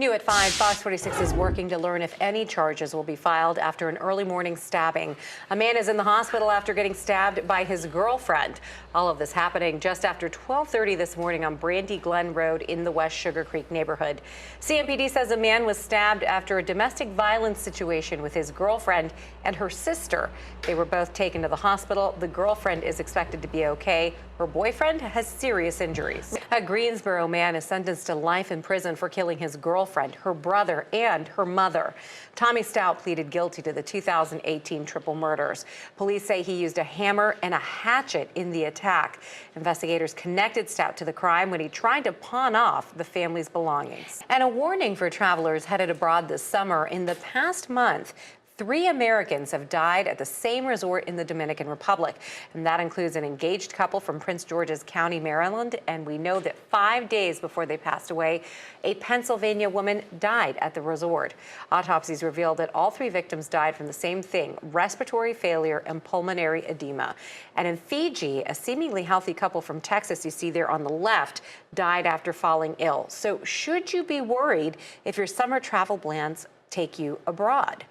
New at 5, Fox 46 is working to learn if any charges will be filed after an early morning stabbing. A man is in the hospital after getting stabbed by his girlfriend. All of this happening just after 12:30 this morning on Brandy Glen Road in the West Sugar Creek neighborhood. CMPD says a man was stabbed after a domestic violence situation with his girlfriend and her sister. They were both taken to the hospital. The girlfriend is expected to be okay. Her boyfriend has serious injuries. A Greensboro man is sentenced to life in prison for killing his girlfriend, her brother, and her mother. Tommy Stout pleaded guilty to the 2018 triple murders. Police say he used a hammer and a hatchet in the attack. Investigators connected Stout to the crime when he tried to pawn off the family's belongings. And a warning for travelers headed abroad this summer. In the past month, 3 Americans have died at the same resort in the Dominican Republic, and that includes an engaged couple from Prince George's County, Maryland. And we know that 5 days before they passed away, a Pennsylvania woman died at the resort. Autopsies revealed that all 3 victims died from the same thing: respiratory failure and pulmonary edema. And in Fiji, a seemingly healthy couple from Texas, you see there on the left, died after falling ill. So should you be worried if your summer travel plans take you abroad?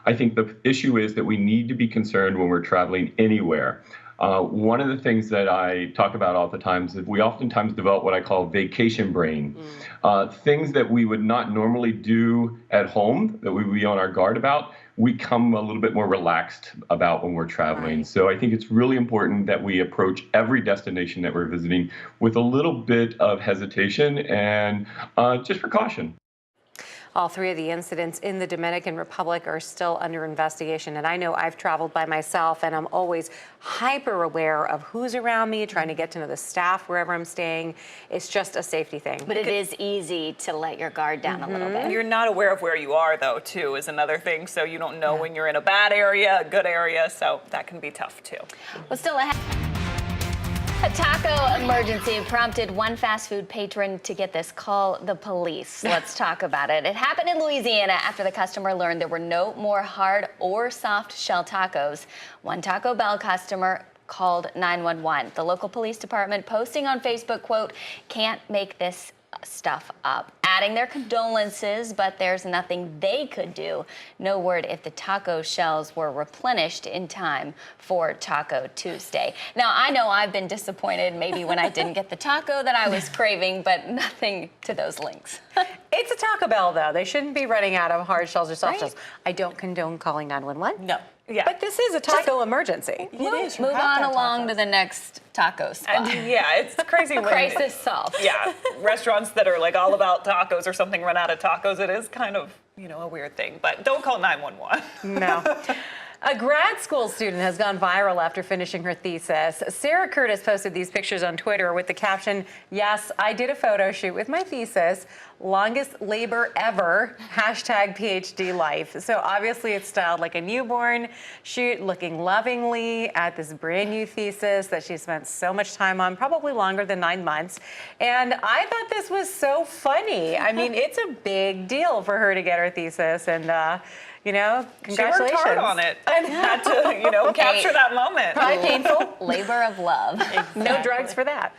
I think the issue is that we need to be concerned when we're traveling anywhere. One of the things that I talk about all the time is that we oftentimes develop what I call vacation brain. Things that we would not normally do at home, that we would be on our guard about, we come a little bit more relaxed about when we're traveling. Right. So I think it's really important that we approach every destination that we're visiting with a little bit of hesitation and just precaution. All 3 of the incidents in the Dominican Republic are still under investigation. And I know I've traveled by myself, and I'm always hyper aware of who's around me, trying to get to know the staff wherever I'm staying. It's just a safety thing. But it is easy to let your guard down a little bit. You're not aware of where you are, though, too, is another thing. So you don't know when you're in a bad area, a good area. So that can be tough, too. Well, still ahead. A taco emergency prompted one fast food patron to, get this, call the police. Let's talk about it. It happened in Louisiana after the customer learned there were no more hard or soft shell tacos. One Taco Bell customer called 911. The local police department posting on Facebook, quote, "Can't make this stuff up," adding their condolences, but there's nothing they could do. No word if the taco shells were replenished in time for Taco Tuesday. Now, I know I've been disappointed maybe when I didn't get the taco that I was craving, but nothing to those links. It's a Taco Bell, though. They shouldn't be running out of hard shells or soft shells. I don't condone calling 911. No. Yeah. But this is a taco emergency. Move on along to the next taco spot. And yeah, it's crazy when crisis solved. Yeah, restaurants that are like all about tacos or something run out of tacos. It is kind of, a weird thing. But don't call 911. No. A grad school student has gone viral after finishing her thesis. Sarah Curtis posted these pictures on Twitter with the caption, "Yes, I did a photo shoot with my thesis. Longest labor ever. #PhD life." So obviously it's styled like a newborn shoot, looking lovingly at this brand new thesis that she spent so much time on, probably longer than 9 months. And I thought this was so funny. I mean, it's a big deal for her to get her thesis, and congratulations. She worked hard on it and had to, capture that moment. Probably painful. Labor of love. Exactly. No drugs for that.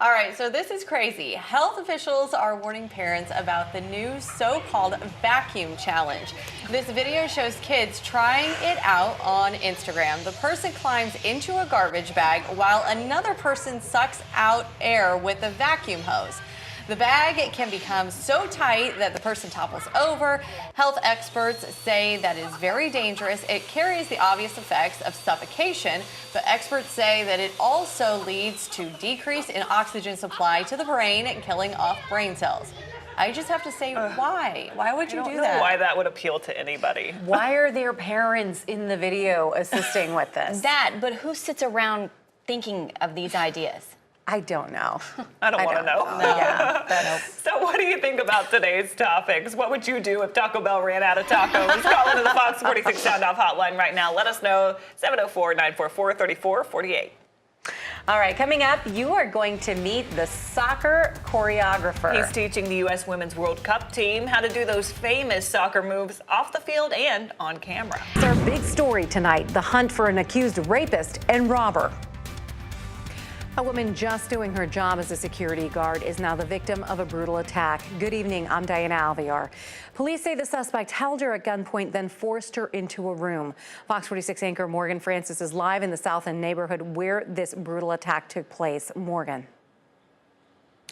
All right, so this is crazy. Health officials are warning parents about the new so-called vacuum challenge. This video shows kids trying it out on Instagram. The person climbs into a garbage bag while another person sucks out air with a vacuum hose. The bag can become so tight that the person topples over. Health experts say that is very dangerous. It carries the obvious effects of suffocation, but experts say that it also leads to decrease in oxygen supply to the brain, killing off brain cells. I just have to say, why? Why would you do that? I don't know why that would appeal to anybody. Why are their parents in the video assisting with this? But who sits around thinking of these ideas? I don't know. I don't want to know. No. Yeah, So what do you think about today's topics? What would you do if Taco Bell ran out of tacos? Call into the Fox 46 Sound Off hotline right now. Let us know. 704-944-3448. All right, coming up, you are going to meet the soccer choreographer. He's teaching the U.S. Women's World Cup team how to do those famous soccer moves off the field and on camera. It's our big story tonight, the hunt for an accused rapist and robber. A woman just doing her job as a security guard is now the victim of a brutal attack. Good evening, I'm Diana Alviar. Police say the suspect held her at gunpoint, then forced her into a room. Fox 46 anchor Morgan Francis is live in the South End neighborhood where this brutal attack took place. Morgan.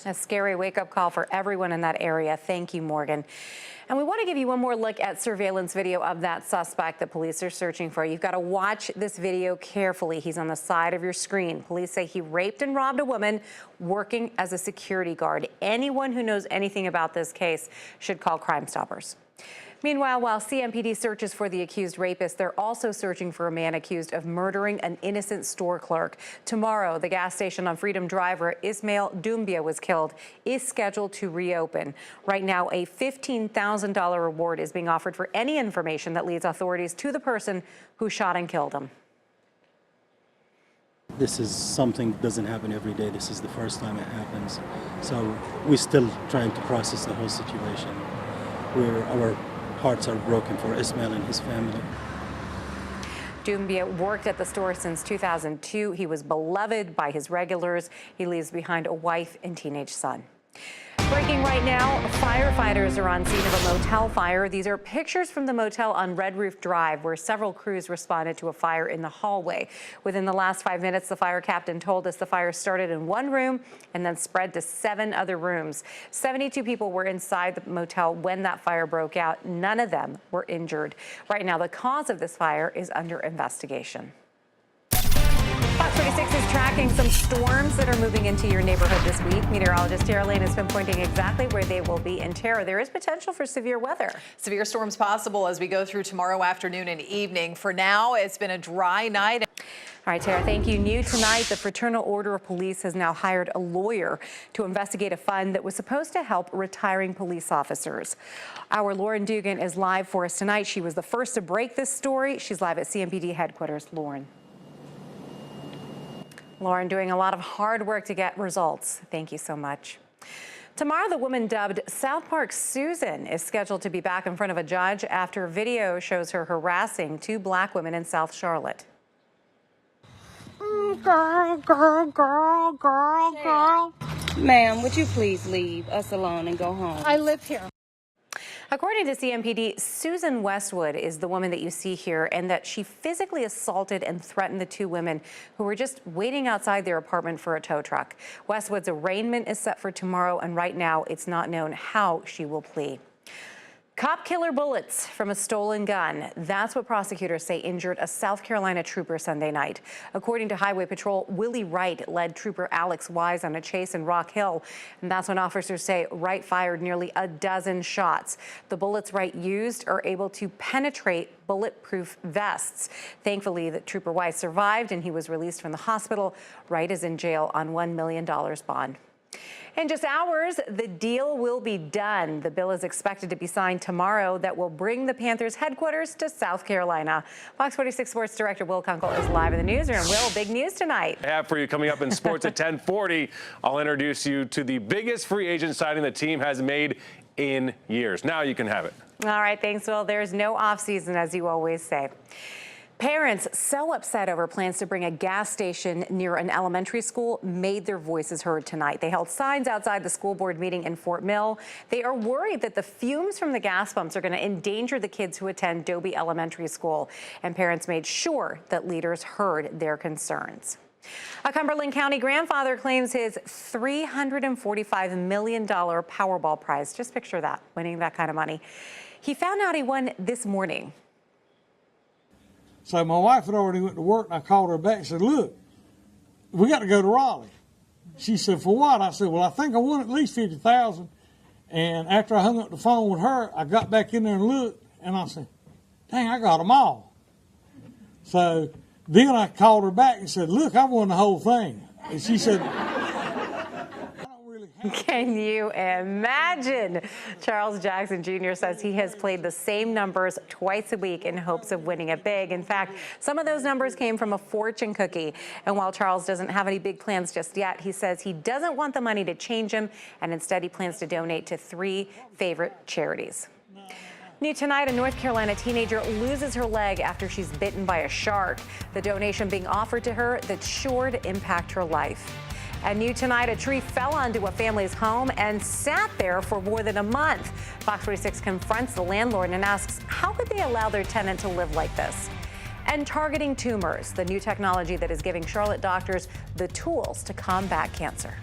A scary wake-up call for everyone in that area. Thank you, Morgan. And we want to give you one more look at surveillance video of that suspect that police are searching for. You've got to watch this video carefully. He's on the side of your screen. Police say he raped and robbed a woman working as a security guard. Anyone who knows anything about this case should call Crime Stoppers. Meanwhile, while CMPD searches for the accused rapist, they're also searching for a man accused of murdering an innocent store clerk. Tomorrow, the gas station on Freedom Drive where Ismail Doumbia was killed is scheduled to reopen. Right now, a $15,000 reward is being offered for any information that leads authorities to the person who shot and killed him. This is something that doesn't happen every day. This is the first time it happens. So we're still trying to process the whole situation. Our hearts are broken for Ismail and his family. Doumbia worked at the store since 2002. He was beloved by his regulars. He leaves behind a wife and teenage son. Breaking right now, firefighters are on scene of a motel fire. These are pictures from the motel on Red Roof Drive, where several crews responded to a fire in the hallway. Within the last 5 minutes, the fire captain told us the fire started in one room and then spread to 7 other rooms. 72 people were inside the motel when that fire broke out. None of them were injured. Right now, the cause of this fire is under investigation. Fox 46 is tracking some storms that are moving into your neighborhood this week. Meteorologist Tara Lane has been pointing exactly where they will be. And Tara, there is potential for severe weather. Severe storms possible as we go through tomorrow afternoon and evening. For now, it's been a dry night. All right, Tara, thank you. New tonight, the Fraternal Order of Police has now hired a lawyer to investigate a fund that was supposed to help retiring police officers. Our Lauren Dugan is live for us tonight. She was the first to break this story. She's live at CMPD headquarters. Lauren, doing a lot of hard work to get results. Thank you so much. Tomorrow, the woman dubbed South Park Susan is scheduled to be back in front of a judge after video shows her harassing 2 black women in South Charlotte. Girl. Ma'am, would you please leave us alone and go home? I live here. According to CMPD, Susan Westwood is the woman that you see here, and that she physically assaulted and threatened the 2 women who were just waiting outside their apartment for a tow truck. Westwood's arraignment is set for tomorrow, and right now it's not known how she will plead. Cop killer bullets from a stolen gun. That's what prosecutors say injured a South Carolina trooper Sunday night. According to Highway Patrol, Willie Wright led Trooper Alex Wise on a chase in Rock Hill. And that's when officers say Wright fired nearly a dozen shots. The bullets Wright used are able to penetrate bulletproof vests. Thankfully, that Trooper Wise survived and he was released from the hospital. Wright is in jail on $1 million bond. In just hours, the deal will be done. The bill is expected to be signed tomorrow that will bring the Panthers headquarters to South Carolina. Fox 46 Sports Director Will Kunkel is live in the newsroom. Will, big news tonight. I have for you coming up in sports at 10:40. I'll introduce you to the biggest free agent signing the team has made in years. Now you can have it. All right, thanks, Will. There's no offseason, as you always say. Parents so upset over plans to bring a gas station near an elementary school made their voices heard tonight. They held signs outside the school board meeting in Fort Mill. They are worried that the fumes from the gas pumps are going to endanger the kids who attend Dobie Elementary School. And parents made sure that leaders heard their concerns. A Cumberland County grandfather claims his $345 million Powerball prize. Just picture that, winning that kind of money. He found out he won this morning. So my wife had already went to work, and I called her back and said, look, we got to go to Raleigh. She said, for what? I said, well, I think I won at least $50,000. And after I hung up the phone with her, I got back in there and looked, and I said, dang, I got them all. So then I called her back and said, look, I won the whole thing. And she said, can you imagine? Charles Jackson Jr. says he has played the same numbers twice a week in hopes of winning it big. In fact, some of those numbers came from a fortune cookie. And while Charles doesn't have any big plans just yet, he says he doesn't want the money to change him, and instead he plans to donate to 3 favorite charities. New tonight, a North Carolina teenager loses her leg after she's bitten by a shark. The donation being offered to her that's sure to impact her life. And new tonight, a tree fell onto a family's home and sat there for more than a month. Fox 46 confronts the landlord and asks, how could they allow their tenant to live like this? And targeting tumors, the new technology that is giving Charlotte doctors the tools to combat cancer.